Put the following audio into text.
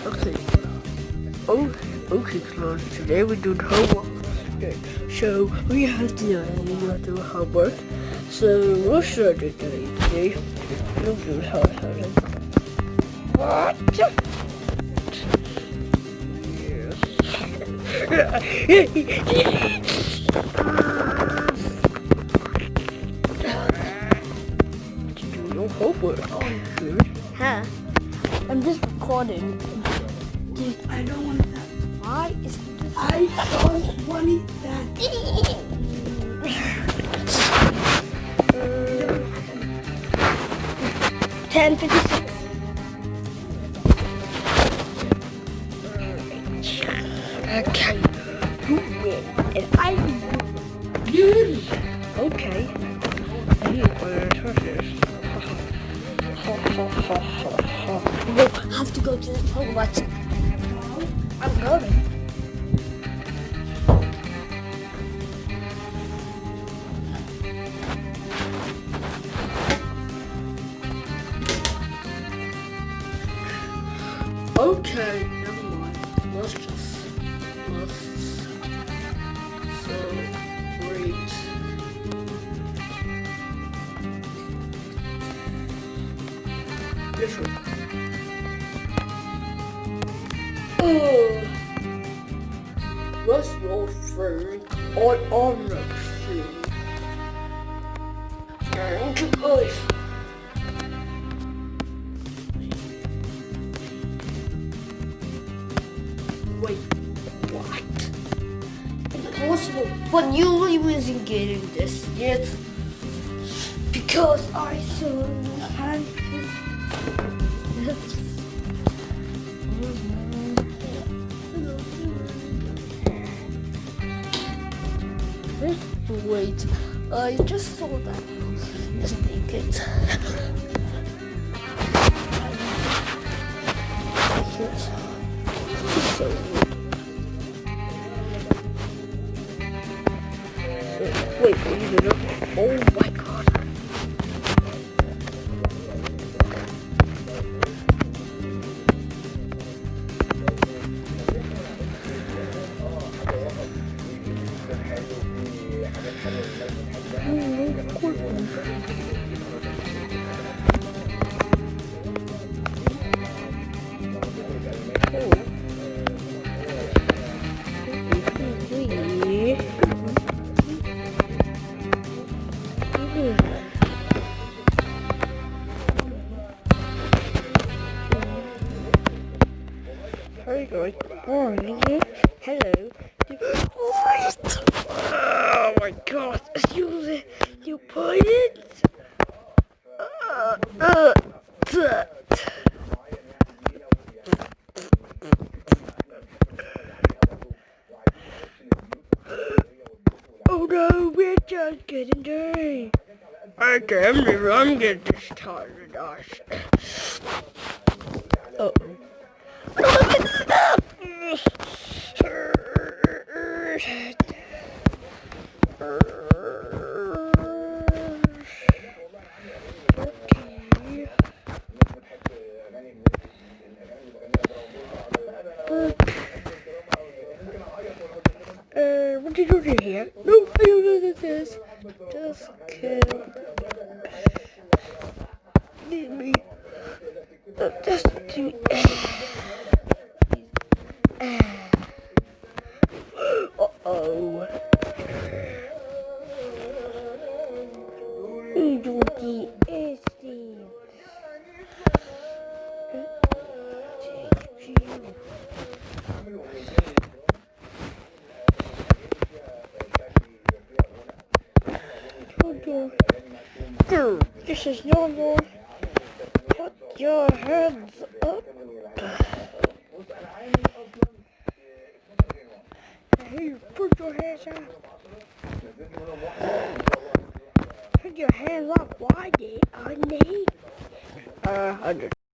Okay. Oh, okay, Loll. Today we do homework. Okay. So we have to do homework. So what should I do today? We'll do homework. What? Yes. Do your homework. Oh, good. Huh? I'm just recording. I don't want that. Why is this? I don't want that. 10:56. Okay. You win, and I win. You. Okay. Hey, what are this? I have to go to the toilet. I'm going. Okay, never mind. Let's celebrate. This one. What's your favorite on the tree? Wait, what? Impossible. But you wasn't getting this yet. Because I saw had Wait, I just saw that. Let's make it. So weird. Wait, oh my god. Hey guys, morning. Hello. What? Oh my god, you put it? Oh no, we're just getting dirty. I can't believe I'm getting this tired, gosh. Uh-oh. What did you do here? No, I don't know what this is. Just kill. Leave me. Just do. Uh-oh. Dookie is the. Dude, this is normal. Put your hands up. Hey, put your hands up. Put your hands up. Why did I need 100?